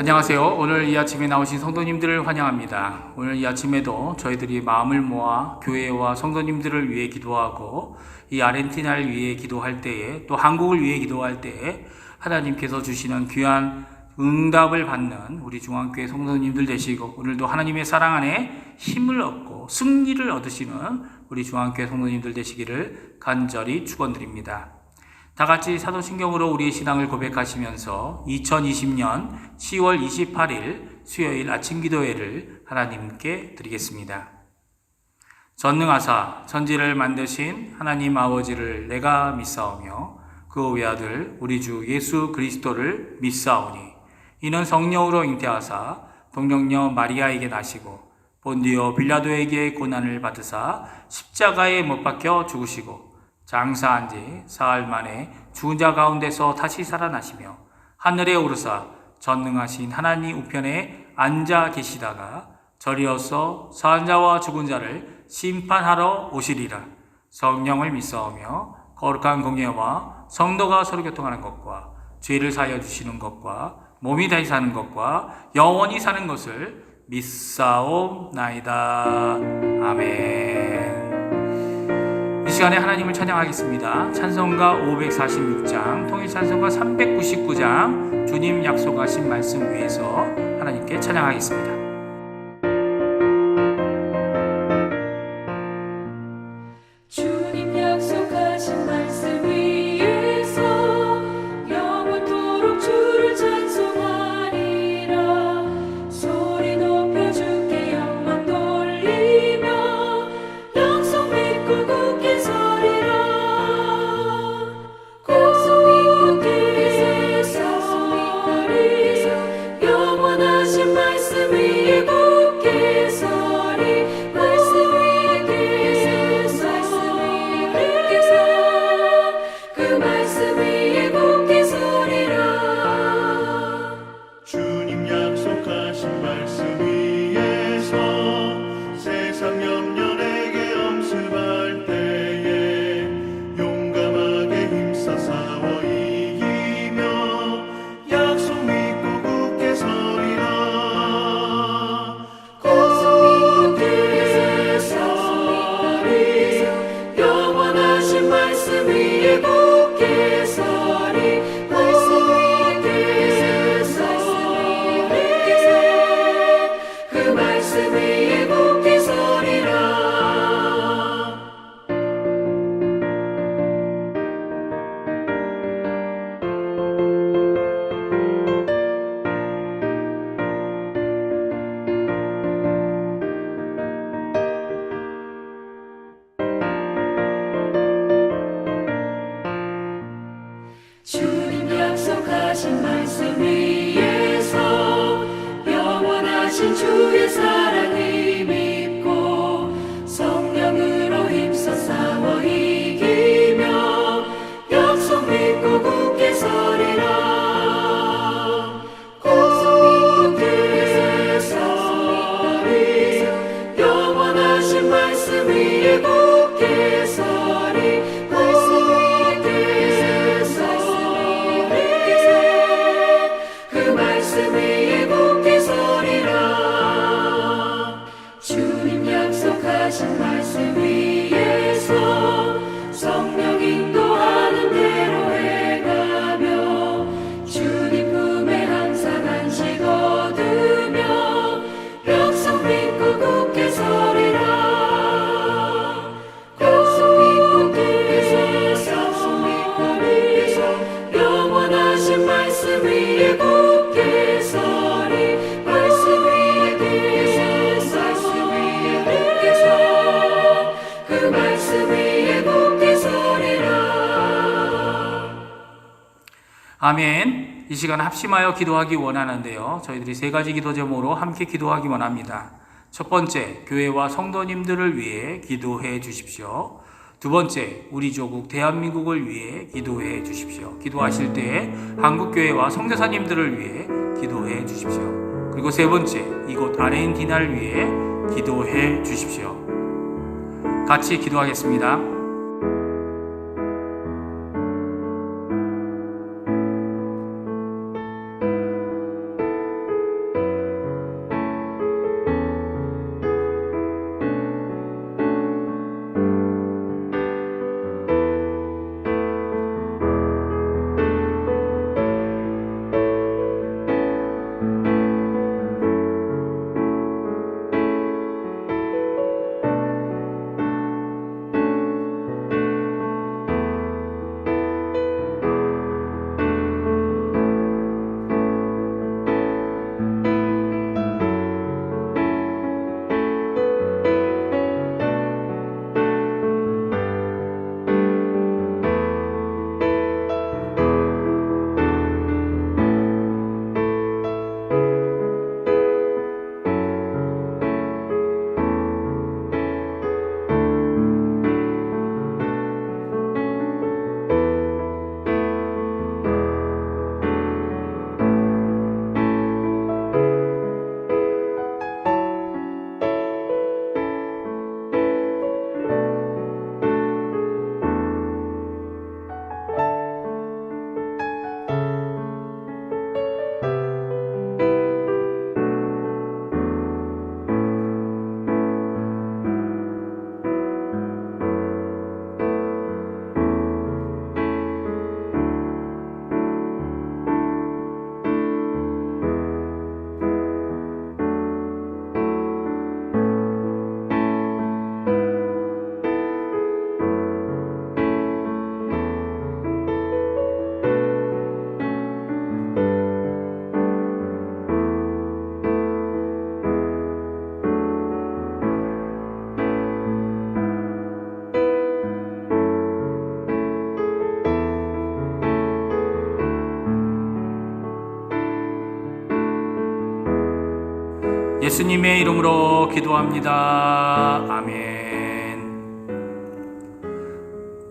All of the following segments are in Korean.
안녕하세요. 오늘 이 아침에 나오신 성도님들을 환영합니다. 오늘 이 아침에도 저희들이 마음을 모아 교회와 성도님들을 위해 기도하고 이 아르헨티나를 위해 기도할 때에 또 한국을 위해 기도할 때에 하나님께서 주시는 귀한 응답을 받는 우리 중앙교회 성도님들 되시고 오늘도 하나님의 사랑 안에 힘을 얻고 승리를 얻으시는 우리 중앙교회 성도님들 되시기를 간절히 축원드립니다. 다 같이 사도신경으로 우리의 신앙을 고백하시면서 2020년 10월 28일 수요일 아침 기도회를 하나님께 드리겠습니다. 전능하사 천지를 만드신 하나님 아버지를 내가 믿사오며 그 외아들 우리 주 예수 그리스도를 믿사오니 이는 성령으로 잉태하사 동정녀 마리아에게 나시고 본디오 빌라도에게 고난을 받으사 십자가에 못 박혀 죽으시고 장사한 지 사흘 만에 죽은 자 가운데서 다시 살아나시며 하늘에 오르사 전능하신 하나님 우편에 앉아 계시다가 저리어서 산 자와 죽은 자를 심판하러 오시리라. 성령을 믿사오며 거룩한 공예와 성도가 서로 교통하는 것과 죄를 사하여 주시는 것과 몸이 다시 사는 것과 영원히 사는 것을 믿사옵나이다. 아멘. 이 시간에 하나님을 찬양하겠습니다. 찬송가 546장, 통일찬송가 399장, 주님 약속하신 말씀 위에서 하나님께 찬양하겠습니다. 주님 약속하신 말씀 위에서 영원토록 주를 찬송하리라. 소리 높여 주께 영광 돌리며 약속 믿고 굳게 서리라. 약속 믿고 굳게 서리. 영원하신 말씀 위에 굳게 서리. 말씀 위에 굳게 서리. 그 말씀 위에 굳게 서리라. 주님 약속하신 말씀 위에서 세상 염려 내게 엄습할 때에 용감하게 힘써 싸워 이기며 약속 믿고 굳게 서리라. 굳게 서리. 영원하신 말씀 위에 굳게 서리. 말씀 위에 굳게 서리. 그 말씀 위에 굳게 서리라. 주님 약속하신 말씀 위에서 영원하신 주의 사랑을 믿고 성령으로 힘써 싸워 이기며 약속 믿고 굳게 서리라. 굳게 서리. 영원하신 말씀 위에 굳게 서리. 말씀 위에 굳게 서리. 그 말씀 위에 굳게 서리라. 주님 약속하신 말씀 위에서 성령 인도하는 대로 행하며 주님 품에 항상 안식 얻으며 약속 믿고 굳게 서리라. 약속 믿고 굳게 서리. 영원하신 말씀 위에 굳게 서리. 말씀 위에 굳게 서. 그 말씀 위에 굳게 서리라. 아멘. 이 시간 합심하여 기도하기 원하는데요. 저희들이 세 가지 기도 제목으로 함께 기도하기 원합니다. 첫 번째, 교회와 성도님들을 위해 기도해 주십시오. 두 번째, 우리 조국 대한민국을 위해 기도해 주십시오. 기도하실 때 한국교회와 선교사님들을 위해 기도해 주십시오. 그리고 세 번째, 이곳 아르헨티나를 위해 기도해 주십시오. 같이 기도하겠습니다. 예수님의 이름으로 기도합니다. 아멘.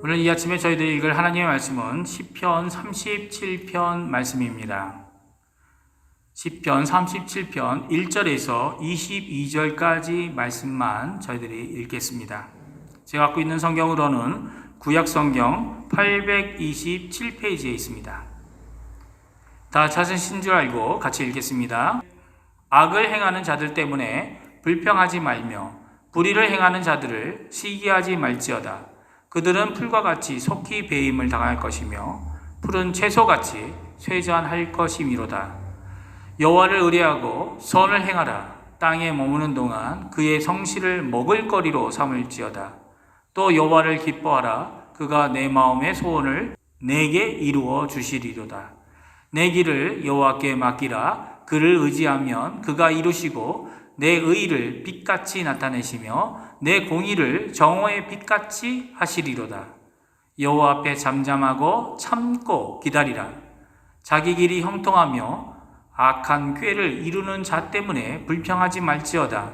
오늘 이 아침에 저희들이 읽을 하나님의 말씀은 시편 37편 말씀입니다. 시편 37편 1절에서 22절까지 말씀만 저희들이 읽겠습니다. 제가 갖고 있는 성경으로는 구약 성경 827페이지에 있습니다. 다 찾으신 줄 알고 같이 읽겠습니다. 악을 행하는 자들 때문에 불평하지 말며 불의를 행하는 자들을 시기하지 말지어다. 그들은 풀과 같이 속히 배임을 당할 것이며 푸른 채소같이 쇠잔할 것이미로다. 여호와를 의뢰하고 선을 행하라. 땅에 머무는 동안 그의 성실을 먹을거리로 삼을지어다. 또 여호와를 기뻐하라. 그가 내 마음의 소원을 내게 이루어 주시리로다. 내 길을 여호와께 맡기라. 그를 의지하면 그가 이루시고 내 의를 빛같이 나타내시며 내 공의를 정오의 빛같이 하시리로다. 여호와 앞에 잠잠하고 참고 기다리라. 자기 길이 형통하며 악한 꾀를 이루는 자 때문에 불평하지 말지어다.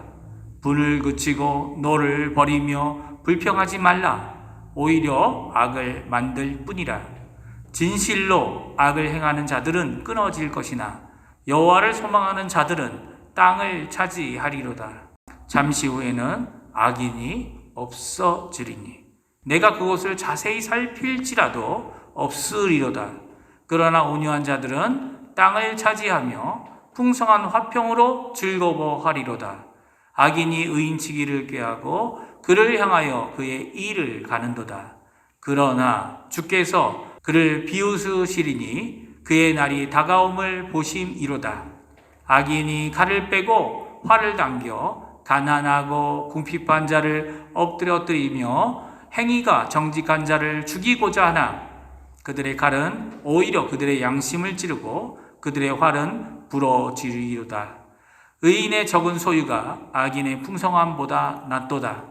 불을 그치고 노를 버리며 불평하지 말라. 오히려 악을 만들 뿐이라. 진실로 악을 행하는 자들은 끊어질 것이나 여호와를 소망하는 자들은 땅을 차지하리로다. 잠시 후에는 악인이 없어지리니 내가 그곳을 자세히 살필지라도 없으리로다. 그러나 온유한 자들은 땅을 차지하며 풍성한 화평으로 즐거워하리로다. 악인이 의인치기를 꾀하고 그를 향하여 그의 일을 가는도다. 그러나 주께서 그를 비웃으시리니 그의 날이 다가옴을 보심이로다. 악인이 칼을 빼고 활을 당겨 가난하고 궁핍한 자를 엎드려뜨리며 행위가 정직한 자를 죽이고자 하나 그들의 칼은 오히려 그들의 양심을 찌르고 그들의 활은 부러지리로다. 의인의 적은 소유가 악인의 풍성함보다 낫도다.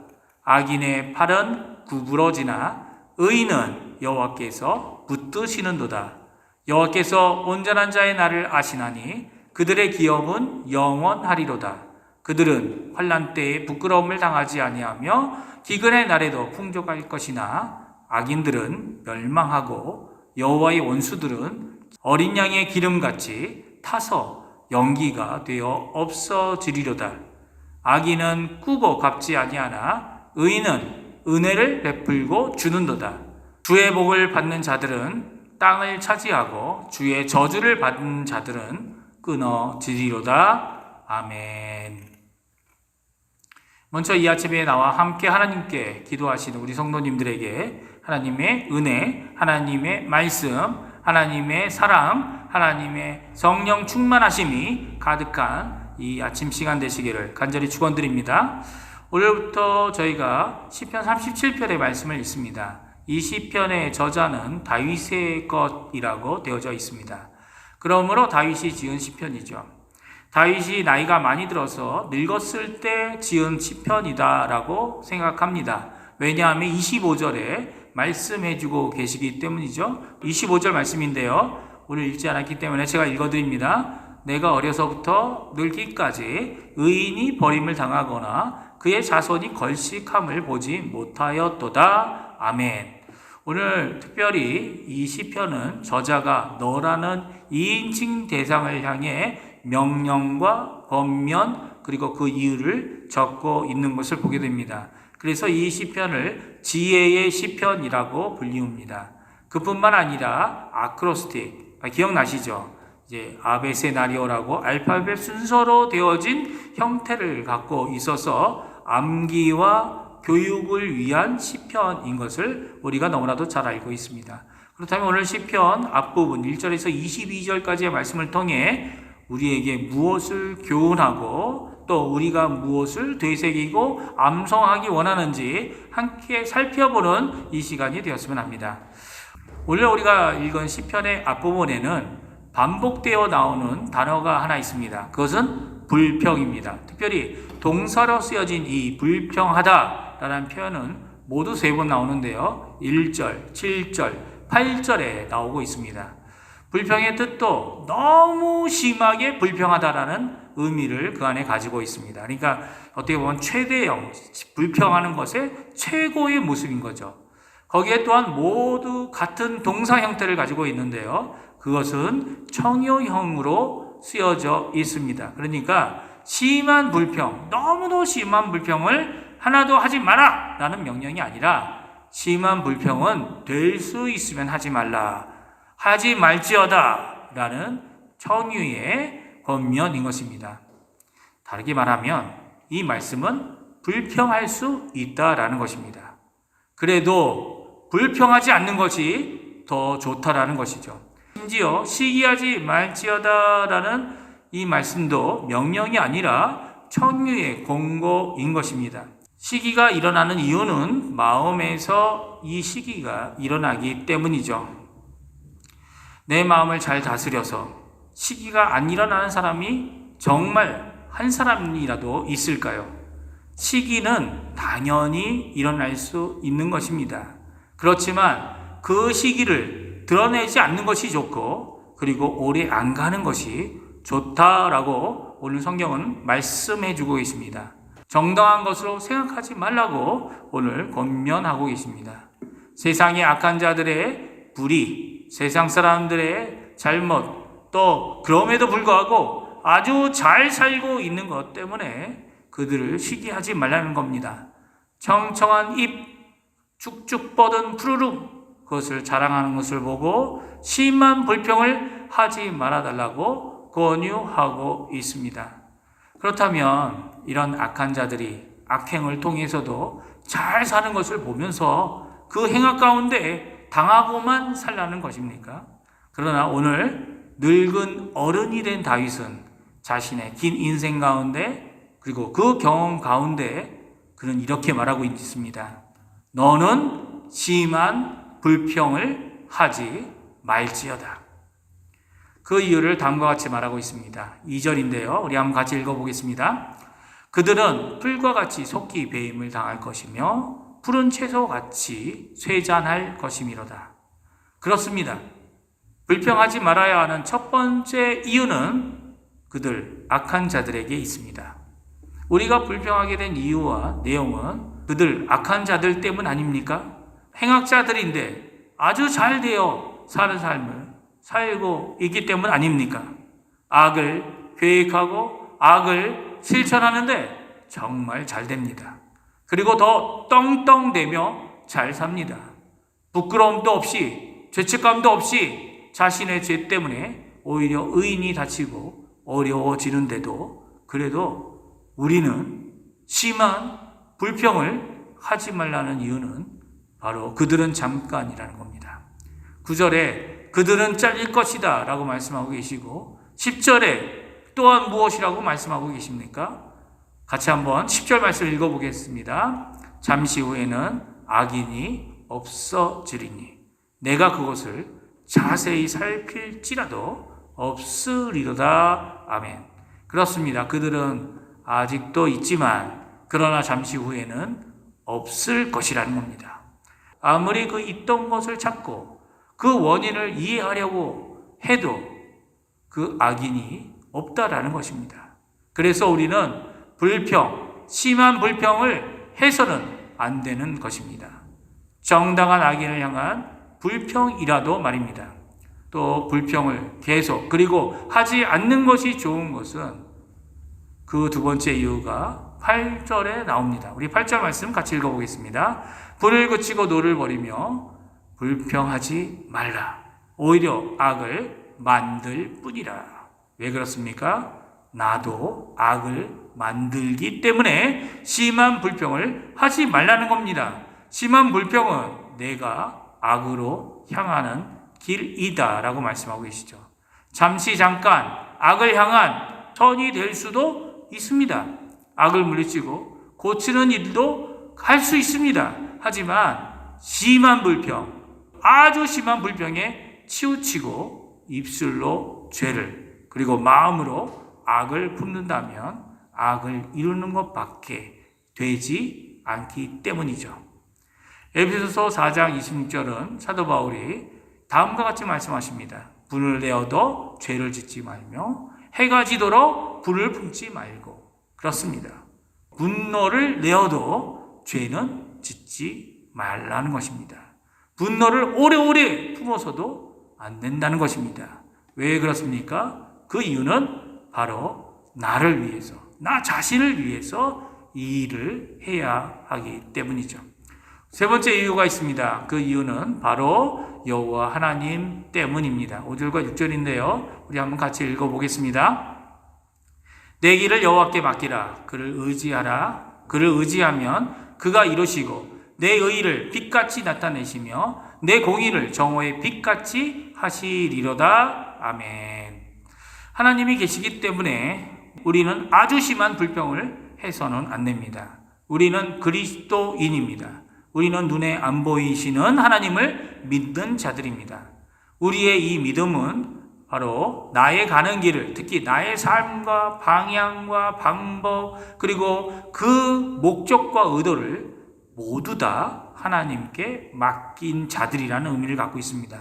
악인의 팔은 구부러지나 의인은 여호와께서 붙드시는도다. 여호와께서 온전한 자의 날을 아시나니 그들의 기업은 영원하리로다. 그들은 환난 때에 부끄러움을 당하지 아니하며 기근의 날에도 풍족할 것이나 악인들은 멸망하고 여호와의 원수들은 어린 양의 기름같이 타서 연기가 되어 없어지리로다. 악인은 꾸고 갚지 아니하나 의인은 은혜를 베풀고 주는도다. 주의 복을 받는 자들은 땅을 차지하고 주의 저주를 받는 자들은 끊어지리로다. 아멘. 먼저 이 아침에 나와 함께 하나님께 기도하시는 우리 성도님들에게 하나님의 은혜, 하나님의 말씀, 하나님의 사랑, 하나님의 성령 충만하심이 가득한 이 아침 시간 되시기를 간절히 축원드립니다. 오늘부터 저희가 시편 37편의 말씀을 읽습니다. 이 시편의 저자는 다윗의 것이라고 되어져 있습니다. 그러므로 다윗이 지은 시편이죠. 다윗이 나이가 많이 들어서 늙었을 때 지은 시편이다라고 생각합니다. 왜냐하면 25절에 말씀해주고 계시기 때문이죠. 25절 말씀인데요. 오늘 읽지 않았기 때문에 제가 읽어드립니다. 내가 어려서부터 늙기까지 의인이 버림을 당하거나 그의 자손이 걸식함을 보지 못하였도다. 아멘. 오늘 특별히 이 시편은 저자가 너라는 2인칭 대상을 향해 명령과 권면 그리고 그 이유를 적고 있는 것을 보게 됩니다. 그래서 이 시편을 지혜의 시편이라고 불리웁니다. 그뿐만 아니라 아크로스틱, 기억나시죠? 이제 아베세나리오라고 알파벳 순서로 되어진 형태를 갖고 있어서 암기와 교육을 위한 시편인 것을 우리가 너무나도 잘 알고 있습니다. 그렇다면 오늘 시편 앞부분 1절에서 22절까지의 말씀을 통해 우리에게 무엇을 교훈하고 또 우리가 무엇을 되새기고 암송하기 원하는지 함께 살펴보는 이 시간이 되었으면 합니다. 오늘 우리가 읽은 시편의 앞부분에는 반복되어 나오는 단어가 하나 있습니다. 그것은 불평입니다. 특별히 동사로 쓰여진 이 불평하다라는 표현은 모두 3번 나오는데요. 1절, 7절, 8절에 나오고 있습니다. 불평의 뜻도 너무 심하게 불평하다라는 의미를 그 안에 가지고 있습니다. 그러니까 어떻게 보면 최대형, 불평하는 것의 최고의 모습인 거죠. 거기에 또한 모두 같은 동사 형태를 가지고 있는데요. 그것은 청유형으로 쓰여져 있습니다. 그러니까 심한 불평, 너무도 심한 불평을 하나도 하지 마라 라는 명령이 아니라 심한 불평은 될 수 있으면 하지 말라, 하지 말지어다 라는 청유의 권면인 것입니다. 다르게 말하면 이 말씀은 불평할 수 있다라는 것입니다. 그래도 불평하지 않는 것이 더 좋다라는 것이죠. 심지어 시기하지 말지어다라는 이 말씀도 명령이 아니라 청유의 권고인 것입니다. 시기가 일어나는 이유는 마음에서 이 시기가 일어나기 때문이죠. 내 마음을 잘 다스려서 시기가 안 일어나는 사람이 정말 한 사람이라도 있을까요? 시기는 당연히 일어날 수 있는 것입니다. 그렇지만 그 시기를 드러내지 않는 것이 좋고, 그리고 오래 안 가는 것이 좋다라고 오늘 성경은 말씀해 주고 있습니다. 정당한 것으로 생각하지 말라고 오늘 권면하고 계십니다. 세상의 악한 자들의 불의, 세상 사람들의 잘못, 또 그럼에도 불구하고 아주 잘 살고 있는 것 때문에 그들을 시기하지 말라는 겁니다. 청청한 입, 쭉쭉 뻗은 푸르름, 그것을 자랑하는 것을 보고 심한 불평을 하지 말아달라고 권유하고 있습니다. 그렇다면 이런 악한 자들이 악행을 통해서도 잘 사는 것을 보면서 그 행악 가운데 당하고만 살라는 것입니까? 그러나 오늘 늙은 어른이 된 다윗은 자신의 긴 인생 가운데, 그리고 그 경험 가운데 그는 이렇게 말하고 있습니다. 너는 심한 불평을 하지 말지어다. 그 이유를 다음과 같이 말하고 있습니다. 2절인데요. 우리 한번 같이 읽어보겠습니다. 그들은 풀과 같이 속히 배임을 당할 것이며 푸른 채소같이 쇠잔할 것이미로다. 그렇습니다. 불평하지 말아야 하는 첫 번째 이유는 그들 악한 자들에게 있습니다. 우리가 불평하게 된 이유와 내용은 그들 악한 자들 때문 아닙니까? 행악자들인데 아주 잘 되어 사는 삶을 살고 있기 때문 아닙니까? 악을 계획하고 악을 실천하는데 정말 잘 됩니다. 그리고 더 떵떵대며 잘 삽니다. 부끄러움도 없이, 죄책감도 없이 자신의 죄 때문에 오히려 의인이 다치고 어려워지는데도 그래도 우리는 심한 불평을 하지 말라는 이유는 바로 그들은 잠깐이라는 겁니다. 9절에 그들은 잘릴 것이다 라고 말씀하고 계시고, 10절에 또한 무엇이라고 말씀하고 계십니까? 같이 한번 10절 말씀 읽어보겠습니다. 잠시 후에는 악인이 없어지리니 내가 그것을 자세히 살필지라도 없으리로다. 아멘. 그렇습니다. 그들은 아직도 있지만 그러나 잠시 후에는 없을 것이라는 겁니다. 아무리 그 있던 것을 찾고 그 원인을 이해하려고 해도 그 악인이 없다라는 것입니다. 그래서 우리는 불평, 심한 불평을 해서는 안 되는 것입니다. 정당한 악인을 향한 불평이라도 말입니다. 또 불평을 계속, 그리고 하지 않는 것이 좋은 것은 그 두 번째 이유가 8절에 나옵니다. 우리 8절 말씀 같이 읽어보겠습니다. 불을 그치고 노를 버리며 불평하지 말라. 오히려 악을 만들 뿐이라. 왜 그렇습니까? 나도 악을 만들기 때문에 심한 불평을 하지 말라는 겁니다. 심한 불평은 내가 악으로 향하는 길이다 라고 말씀하고 계시죠. 잠시 잠깐 악을 향한 선이 될 수도 있습니다. 악을 물리치고 고치는 일도 할 수 있습니다. 하지만 심한 불평, 아주 심한 불평에 치우치고 입술로 죄를, 그리고 마음으로 악을 품는다면 악을 이루는 것밖에 되지 않기 때문이죠. 에베소서 4장 26절은 사도 바울이 다음과 같이 말씀하십니다. 분을 내어도 죄를 짓지 말며 해가 지도록 불을 품지 말고. 그렇습니다. 분노를 내어도 죄는 짓지 말라는 것입니다. 분노를 오래오래 품어서도 안 된다는 것입니다. 왜 그렇습니까? 그 이유는 바로 나를 위해서, 나 자신을 위해서 이 일을 해야 하기 때문이죠. 세 번째 이유가 있습니다. 그 이유는 바로 여호와 하나님 때문입니다. 5절과 6절인데요. 우리 한번 같이 읽어보겠습니다. 내 길을 여호와께 맡기라. 그를 의지하라. 그를 의지하면 그가 이루시고 내 의의를 빛같이 나타내시며 내 공의를 정오의 빛같이 하시리로다. 아멘. 하나님이 계시기 때문에 우리는 아주 심한 불평을 해서는 안 됩니다. 우리는 그리스도인입니다. 우리는 눈에 안 보이시는 하나님을 믿는 자들입니다. 우리의 이 믿음은 바로 나의 가는 길을, 특히 나의 삶과 방향과 방법, 그리고 그 목적과 의도를 모두 다 하나님께 맡긴 자들이라는 의미를 갖고 있습니다.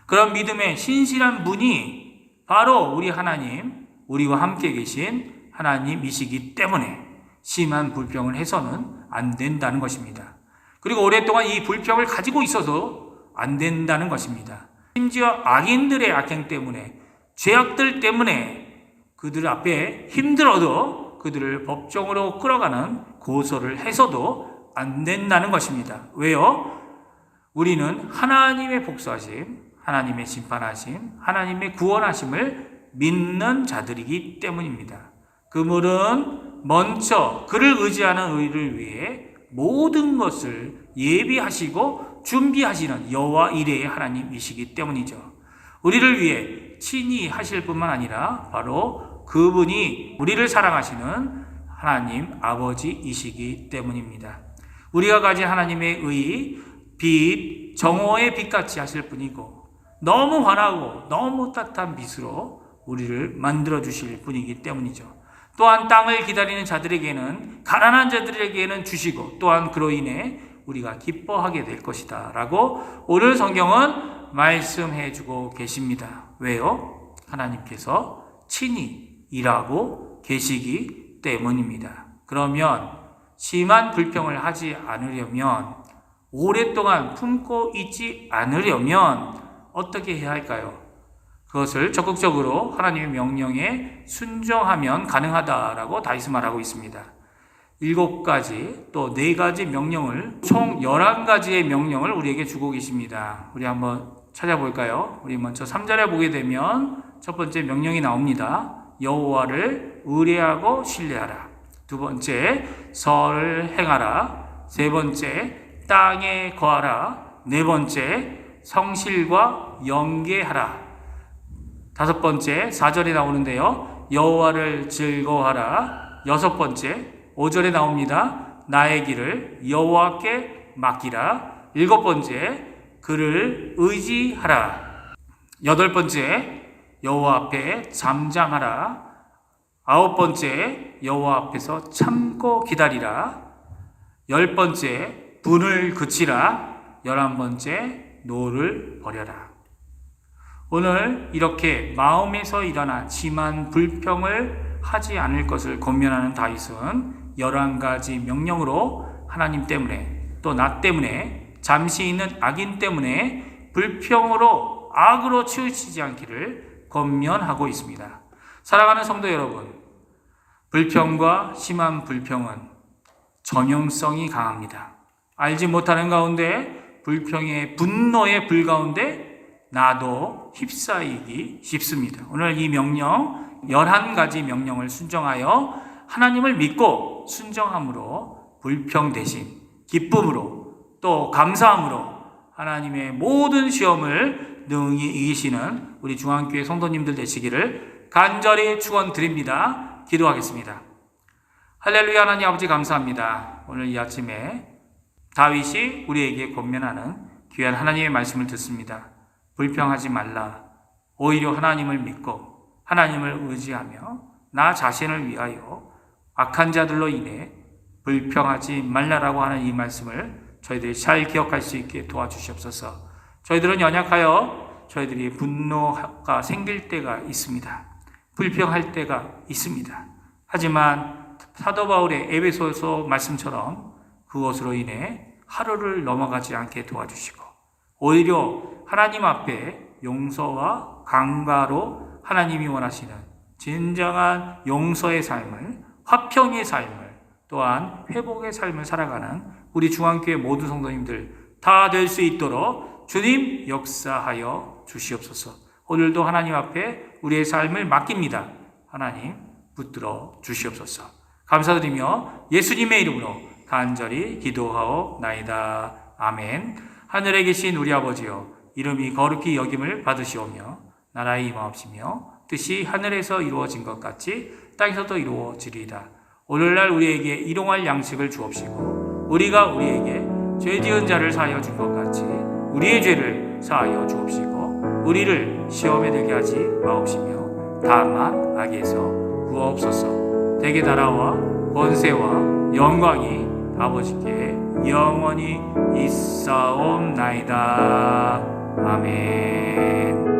그런 믿음의 신실한 분이 바로 우리 하나님, 우리와 함께 계신 하나님이시기 때문에 심한 불평을 해서는 안 된다는 것입니다. 그리고 오랫동안 이 불평을 가지고 있어도 안 된다는 것입니다. 심지어 악인들의 악행 때문에, 죄악들 때문에 그들 앞에 힘들어도 그들을 법정으로 끌어가는 고소를 해서도 안 된다는 것입니다. 왜요? 우리는 하나님의 복수하심, 하나님의 심판하심, 하나님의 구원하심을 믿는 자들이기 때문입니다. 그물은 먼저 그를 의지하는 의를 위해 모든 것을 예비하시고 준비하시는 여호와 이레의 하나님이시기 때문이죠. 우리를 위해 친히 하실 뿐만 아니라 바로 그분이 우리를 사랑하시는 하나님 아버지이시기 때문입니다. 우리가 가진 하나님의 의, 빛, 정오의 빛같이 하실 분이고 너무 환하고 너무 따뜻한 빛으로 우리를 만들어 주실 분이기 때문이죠. 또한 땅을 기다리는 자들에게는, 가난한 자들에게는 주시고 또한 그로 인해 우리가 기뻐하게 될 것이다 라고 오늘 성경은 말씀해 주고 계십니다. 왜요? 하나님께서 친히 일하고 계시기 때문입니다. 그러면 심한 불평을 하지 않으려면, 오랫동안 품고 있지 않으려면 어떻게 해야 할까요? 그것을 적극적으로 하나님의 명령에 순종하면 가능하다라고 다윗은 말하고 있습니다. 7가지 또 4가지 명령을, 총 11가지의 명령을 우리에게 주고 계십니다. 우리 한번 찾아볼까요? 우리 먼저 3절에 보게 되면 첫 번째 명령이 나옵니다. 여호와를 의뢰하고 신뢰하라. 두 번째, 설을 행하라. 세 번째, 땅에 거하라. 네 번째, 성실과 영계하라. 다섯 번째, 4절에 나오는데요. 여호와를 즐거워하라. 여섯 번째, 5절에 나옵니다. 나의 길을 여호와께 맡기라. 일곱 번째, 그를 의지하라. 여덟 번째, 여호와 앞에 잠잠하라. 아홉 번째, 여호와 앞에서 참고 기다리라. 열 번째, 분을 그치라. 11번째, 노를 버려라. 오늘 이렇게 마음에서 일어난 심한 불평을 하지 않을 것을 권면하는 다윗은 11가지 명령으로 하나님 때문에, 또 나 때문에, 잠시 있는 악인 때문에 불평으로 악으로 치우치지 않기를 권면하고 있습니다. 사랑하는 성도 여러분, 불평과 심한 불평은 전형성이 강합니다. 알지 못하는 가운데, 불평의 분노의 불 가운데 나도 휩싸이기 쉽습니다. 오늘 이 명령, 11가지 명령을 순종하여 하나님을 믿고 순종함으로 불평 대신 기쁨으로 또 감사함으로 하나님의 모든 시험을 능히 이기시는 우리 중앙교회 성도님들 되시기를 간절히 축원드립니다. 기도하겠습니다. 할렐루야. 하나님 아버지 감사합니다. 오늘 이 아침에 다윗이 우리에게 권면하는 귀한 하나님의 말씀을 듣습니다. 불평하지 말라. 오히려 하나님을 믿고 하나님을 의지하며 나 자신을 위하여 악한 자들로 인해 불평하지 말라라고 하는 이 말씀을 저희들이 잘 기억할 수 있게 도와주시옵소서. 저희들은 연약하여 저희들이 분노가 생길 때가 있습니다. 불평할 때가 있습니다. 하지만 사도 바울의 에베소서 말씀처럼 그것으로 인해 하루를 넘어가지 않게 도와주시고 오히려 하나님 앞에 용서와 강가로 하나님이 원하시는 진정한 용서의 삶을, 화평의 삶을, 또한 회복의 삶을 살아가는 우리 중앙교회 모든 성도님들 다 될 수 있도록 주님 역사하여 주시옵소서. 오늘도 하나님 앞에 우리의 삶을 맡깁니다. 하나님 붙들어 주시옵소서. 감사드리며 예수님의 이름으로 간절히 기도하옵나이다. 아멘. 하늘에 계신 우리 아버지여, 이름이 거룩히 여김을 받으시오며 나라의 임하옵시며 뜻이 하늘에서 이루어진 것 같이 땅에서도 이루어지리이다. 오늘날 우리에게 일용할 양식을 주옵시고 우리가 우리에게 죄 지은 자를 사하여 준 것 같이 우리의 죄를 사하여 주옵시고 우리를 시험에 들게 하지 마옵시며 다만 악에서 구하옵소서. 대개 나라와 권세와 영광이 아버지께 영원히 있사옵나이다. 아멘.